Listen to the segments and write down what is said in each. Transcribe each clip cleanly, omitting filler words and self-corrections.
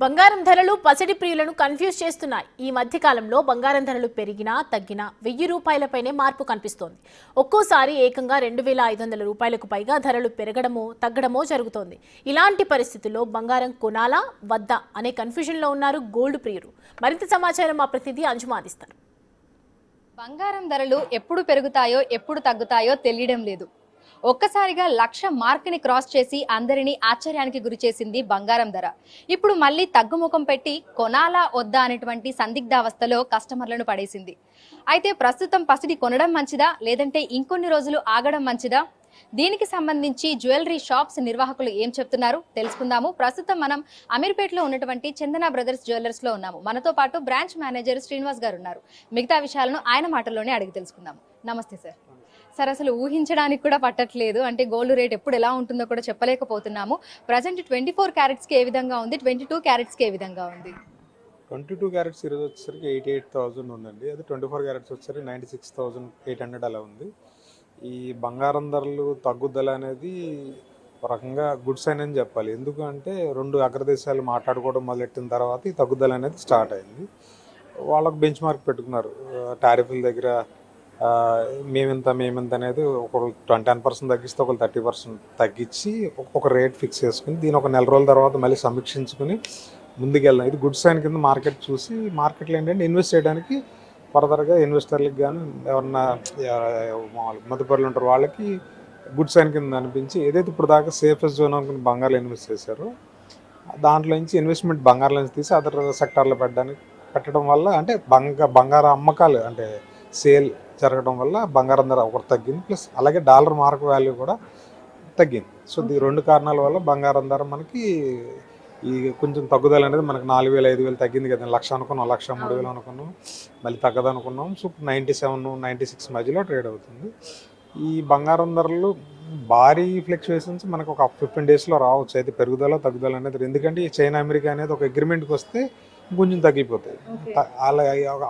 బంగారం ధరలు పసిడి ప్రియులను కన్ఫ్యూజ్ చేస్తున్నాయి. ఈ మధ్య కాలంలో బంగారం ధరలు పెరిగినా తగ్గినా 1000 రూపాయలపైనే మార్పు కనిపిస్తోంది. ఒక్కోసారి ఏకంగా 2500 రూపాయలకు పైగా ధరలు పెరగడమో తగ్గడమో జరుగుతోంది. ఇలాంటి పరిస్థితుల్లో బంగారం కొనాలా వద్దా అనే కన్ఫ్యూజన్లో ఉన్నారు గోల్డ్ ప్రియులు. మరింత సమాచారం మా ప్రతినిధి అంజుమ అందిస్తారు. బంగారం ధరలు ఎప్పుడు పెరుగుతాయో ఎప్పుడు తగ్గుతాయో తెలియడం లేదు. ఒక్కసారిగా 1,00,000 మార్కుని క్రాస్ చేసి అందరినీ ఆశ్చర్యానికి గురి చేసింది బంగారం ధర. ఇప్పుడు మళ్ళీ తగ్గుముఖం పెట్టి కొనాలా వద్దా అనేటువంటి సందిగ్ధావస్థలో కస్టమర్లను పడేసింది. అయితే ప్రస్తుతం పసిడి కొనడం మంచిదా లేదంటే ఇంకొన్ని రోజులు ఆగడం మంచిదా? దీనికి సంబంధించి జ్యువెలరీ షాప్స్ నిర్వాహకులు ఏం చెప్తున్నారు తెలుసుకుందాము. ప్రస్తుతం మనం అమీర్పేటలో ఉన్నటువంటి చందన బ్రదర్స్ జ్యువెలర్స్ లో ఉన్నాము. మనతో పాటు బ్రాంచ్ మేనేజర్ శ్రీనివాస్ గారు ఉన్నారు. మిగతా విషయాలను ఆయన మాటల్లోనే అడిగి తెలుసుకుందాము. నమస్తే సార్. సార్, అసలు ఊహించడానికి కూడా పట్టట్లేదు. అంటే గోల్డ్ రేట్ ఎప్పుడు ఎలా ఉంటుందో కూడా చెప్పలేకపోతున్నాము. ప్రజెంట్ 24 క్యారెట్స్కి ఏ విధంగా ఉంది, 22 క్యారెట్స్కి ఏ విధంగా ఉంది? 22 క్యారెట్స్ ఈరోజు వచ్చేసరికి 88,000 ఉందండి. అది 24 క్యారెట్స్ వచ్చేసరికి 96,800 అలా ఉంది. ఈ బంగారం ధరలు తగ్గుదల అనేది ఒక రకంగా గుడ్ సైన్ అని చెప్పాలి. ఎందుకంటే రెండు అగ్రదేశాలు మాట్లాడుకోవడం మొదలెట్టిన తర్వాత ఈ తగ్గుదల అనేది స్టార్ట్ అయింది. వాళ్ళకు బెంచ్ మార్క్ పెట్టుకున్నారు. టారిఫ్ల దగ్గర మేమింత అనేది ఒకరు 10% తగ్గిస్తే ఒకరు 30% తగ్గించి ఒక రేట్ ఫిక్స్ చేసుకుని దీని ఒక నెల రోజుల తర్వాత మళ్ళీ సమీక్షించుకుని ముందుకెళ్ళాం. ఇది గుడ్ సైన్ కింద మార్కెట్ చూసి మార్కెట్లో ఏంటంటే ఇన్వెస్ట్ చేయడానికి ఫర్దర్గా ఇన్వెస్టర్లకు కానీ ఎవరన్నా మదుపరులు ఉంటారు వాళ్ళకి గుడ్ సైన్ కింద అనిపించి ఏదైతే ఇప్పుడు దాకా సేఫెస్ట్ జోన్ అనుకుని బంగారులో ఇన్వెస్ట్ చేశారో దాంట్లో నుంచి ఇన్వెస్ట్మెంట్ బంగారులో నుంచి తీసి అదర్ సెక్టార్లో పెట్టడం వల్ల అంటే బంగారు అమ్మకాలు అంటే సేల్ జరగడం వల్ల బంగారం ధర ఒకటి తగ్గింది. ప్లస్ అలాగే డాలర్ మార్క్ వాల్యూ కూడా తగ్గింది. సో ఈ రెండు కారణాల వల్ల బంగారం ధర మనకి ఈ కొంచెం తగ్గుదల అనేది మనకి 4,000 5,000 తగ్గింది కదా. 1,00,000 అనుకున్నాం, 1,03,000 అనుకున్నాం, మళ్ళీ తగ్గదనుకున్నాం. సో 97 96 మధ్యలో ట్రేడ్ అవుతుంది. ఈ బంగారం ధరలు భారీ ఫ్లక్చువేషన్స్ మనకు ఒక 15 డేస్లో రావచ్చు. అయితే పెరుగుదల తగ్గుదల అనేది ఎందుకంటే ఈ చైనా అమెరికా అనేది ఒక అగ్రిమెంట్కి వస్తే కొంచెం తగ్గిపోతాయి. అలా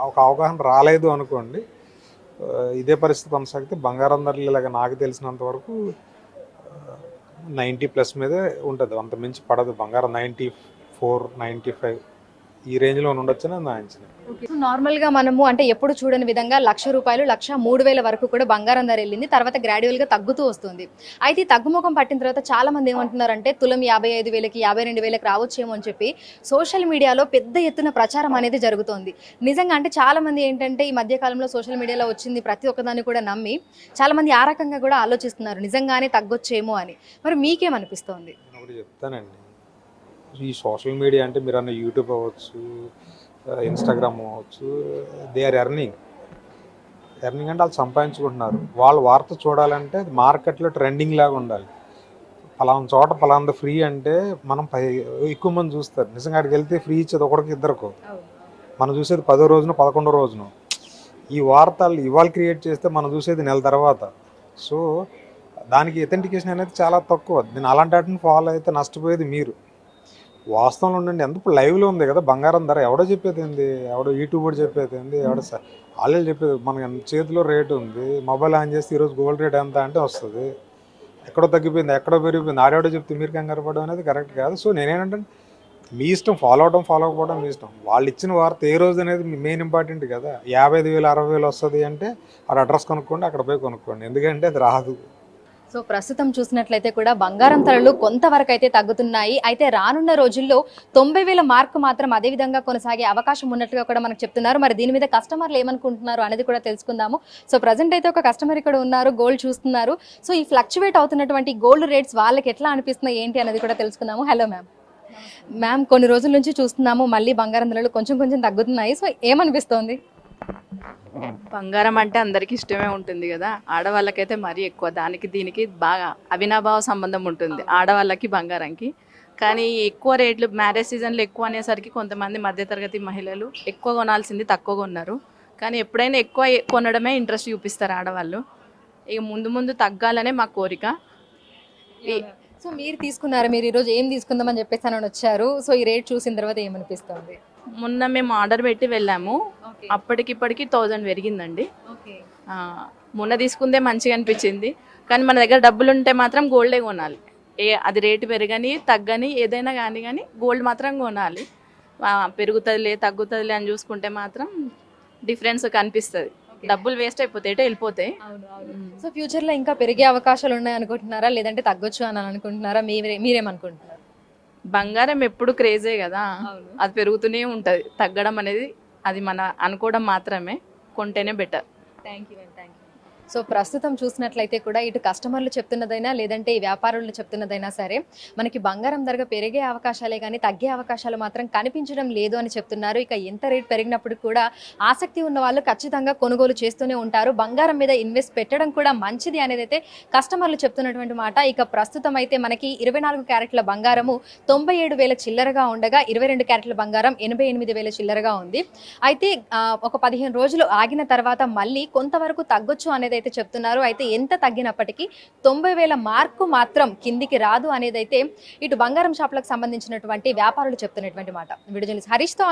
ఒక అవగాహన రాలేదు అనుకోండి, ఇదే పరిస్థితి కొనసాగితే బంగారం ధరలు ఇలాగ నాకు తెలిసినంత వరకు 90+ మీదే ఉంటుంది. అంత మించి పడదు. బంగారం 94 95 ఈ రేంజ్లో ఉండొచ్చని నా అంచనా. నార్మల్ గా మనము అంటే ఎప్పుడు చూడని విధంగా 1,00,000 రూపాయలు 1,03,000 వరకు కూడా బంగారం ధర వెళ్ళింది. తర్వాత గ్రాడ్యువల్ గా తగ్గుతూ వస్తుంది. అయితే తగ్గుముఖం పట్టిన తర్వాత చాలా మంది ఏమంటున్నారంటే తులం 55,000కి 52,000కి రావచ్చేమో అని చెప్పి సోషల్ మీడియాలో పెద్ద ఎత్తున ప్రచారం అనేది జరుగుతోంది. నిజంగా అంటే చాలా మంది ఏంటంటే ఈ మధ్య కాలంలో సోషల్ మీడియాలో వచ్చింది ప్రతి ఒక్కదాన్ని కూడా నమ్మి చాలా మంది ఆ రకంగా కూడా ఆలోచిస్తున్నారు, నిజంగానే తగ్గొచ్చేమో అని. మరి మీకేమనిపిస్తోంది? చెప్తానండి, ఈ సోషల్ మీడియా అంటే మీరు అన్న యూట్యూబ్ అవ్వచ్చు, ఇన్స్టాగ్రామ్ అవ్వచ్చు, దే ఆర్ ఎర్నింగ్ అంటే వాళ్ళు సంపాదించుకుంటున్నారు. వాళ్ళు వార్త చూడాలంటే అది మార్కెట్లో ట్రెండింగ్ లాగా ఉండాలి. పలానా చోట పలానా ఫ్రీ అంటే మనం ఎక్కువ మంది చూస్తారు. నిజంగా అక్కడికి వెళ్తే ఫ్రీ ఇచ్చేది ఒకరికి ఇద్దరికో, మనం చూసేది 10వ రోజున 11వ రోజున. ఈ వార్తలు ఇవాళ క్రియేట్ చేస్తే మనం చూసేది నెల తర్వాత. సో దానికి అథెంటికేషన్ అనేది చాలా తక్కువ. నేను అలాంటి వాటిని ఫాలో అయితే నష్టపోయేది మీరు. వాస్తవంలో ఉండండి. ఎందుకు లైవ్లో ఉంది కదా బంగారం ధర. ఎవడో చెప్పేది ఏంది, ఎవడో యూట్యూబ్ కూడా చెప్పేది ఏంది, ఎవడో వాళ్ళే చెప్పేది. మనకి చేతిలో రేటు ఉంది, మొబైల్ ఆన్ చేస్తే ఈరోజు గోల్డ్ రేట్ ఎంత అంటే వస్తుంది. ఎక్కడో తగ్గిపోయింది, ఎక్కడో పెరిగిపోయింది, ఆడేవాడో చెప్తే మీరు కంగారు పడడం అనేది కరెక్ట్ కాదు. సో నేనేంటే మీ ఇష్టం, ఫాలో అవడం ఫాలో అవ్వకపోవడం మీ ఇష్టం. వాళ్ళు ఇచ్చిన వార్త ఏ రోజు అనేది మెయిన్ ఇంపార్టెంట్ కదా. 55,000 60,000 వస్తుంది అంటే అక్కడ అడ్రస్ కొనుక్కోండి, అక్కడ పోయి కొనుక్కోండి, ఎందుకంటే అది రాదు. సో ప్రస్తుతం చూసినట్లయితే కూడా బంగారం ధరలు కొంతవరకు అయితే తగ్గుతున్నాయి. అయితే రానున్న రోజుల్లో 90,000 మార్కు మాత్రం అదే విధంగా కొనసాగే అవకాశం ఉన్నట్లుగా కూడా మనకు చెప్తున్నారు. మరి దీని మీద కస్టమర్లు ఏమనుకుంటున్నారు అనేది కూడా తెలుసుకుందాము. సో ప్రజెంట్ అయితే ఒక కస్టమర్ ఇక్కడ ఉన్నారు, గోల్డ్ చూస్తున్నారు. సో ఈ ఫ్లక్చువేట్ అవుతున్నటువంటి గోల్డ్ రేట్స్ వాళ్ళకి ఎట్లా అనిపిస్తున్నాయి ఏంటి అనేది కూడా తెలుసుకుందాము. హలో మ్యామ్, కొన్ని రోజుల నుంచి చూస్తున్నాము మళ్ళీ బంగారం ధరలు కొంచెం తగ్గుతున్నాయి. సో ఏమనిపిస్తోంది? బంగారం అంటే అందరికీ ఇష్టమే ఉంటుంది కదా. ఆడవాళ్ళకైతే మరీ ఎక్కువ, దానికి దీనికి బాగా అవినాభావ సంబంధం ఉంటుంది ఆడవాళ్ళకి బంగారంకి. కానీ ఎక్కువ రేట్లు మ్యారేజ్ సీజన్లో ఎక్కువ అనేసరికి కొంతమంది మధ్యతరగతి మహిళలు ఎక్కువ కొనాల్సింది తక్కువ కొన్నారు. కానీ ఎప్పుడైనా ఎక్కువ కొనడమే ఇంట్రెస్ట్ చూపిస్తారు ఆడవాళ్ళు. ఇక ముందు తగ్గాలనే మా కోరిక. సో మీరు తీసుకున్నారు, మీరు ఈరోజు ఏం తీసుకుందామని చెప్పేసి అని వచ్చారు. సో ఈ రేట్ చూసిన తర్వాత ఏమనిపిస్తుంది? మొన్న మేము ఆర్డర్ పెట్టి వెళ్ళాము, అప్పటికిప్పటికి 1000 పెరిగిందండి. మొన్న తీసుకుందే మంచిగా అనిపించింది. కానీ మన దగ్గర డబ్బులు ఉంటే మాత్రం గోల్డే కొనాలి. అది రేటు పెరగని తగ్గని ఏదైనా కానీ గోల్డ్ మాత్రం కొనాలి. పెరుగుతుందిలే తగ్గుతుందిలే అని చూసుకుంటే మాత్రం డిఫరెన్స్ కనిపిస్తుంది. డబ్బులు వేస్ట్ అయిపోతాయి, ఎటో వెళ్ళిపోతాయి. సో ఫ్యూచర్ లో ఇంకా పెరిగే అవకాశాలు ఉన్నాయి అనుకుంటున్నారా, లేదంటే తగ్గొచ్చు అని అనుకుంటున్నారా? మీరేమనుకుంటున్నారు? బంగారం ఎప్పుడు క్రేజే కదా, అది పెరుగుతూనే ఉంటుంది. తగ్గడం అనేది అది మన అనుకోవడం మాత్రమే, కొంటేనే బెటర్. Thank you. సో ప్రస్తుతం చూసినట్లయితే కూడా ఇటు కస్టమర్లు చెప్తున్నదైనా లేదంటే ఈ వ్యాపారులు చెప్తున్నదైనా సరే మనకి బంగారం ధర పెరిగే అవకాశాలే కానీ తగ్గే అవకాశాలు మాత్రం కనిపించడం లేదు అని చెప్తున్నారు. ఇక ఎంత రేట్ పెరిగినప్పుడు కూడా ఆసక్తి ఉన్న వాళ్ళు ఖచ్చితంగా కొనుగోలు చేస్తూనే ఉంటారు. బంగారం మీద ఇన్వెస్ట్ పెట్టడం కూడా మంచిది అనేది అయితే కస్టమర్లు చెప్తున్నటువంటి మాట. ఇక ప్రస్తుతం అయితే మనకి 24 క్యారెట్ల బంగారము 97,000 చిల్లరగా ఉండగా 22 క్యారెట్ల బంగారం 88,000 చిల్లరగా ఉంది. అయితే ఒక 15 రోజులు ఆగిన తర్వాత మళ్ళీ కొంతవరకు తగ్గొచ్చు అనేది అయితే చెప్తున్నారు. అయితే ఎంత తగ్గినప్పటికీ 90,000 మార్కు మాత్రం కిందికి రాదు అనేది అయితే ఇటు బంగారం షాపులకు సంబంధించినటువంటి వ్యాపారులు చెప్తున్నటువంటి మాట. Video journalist హరీష్తో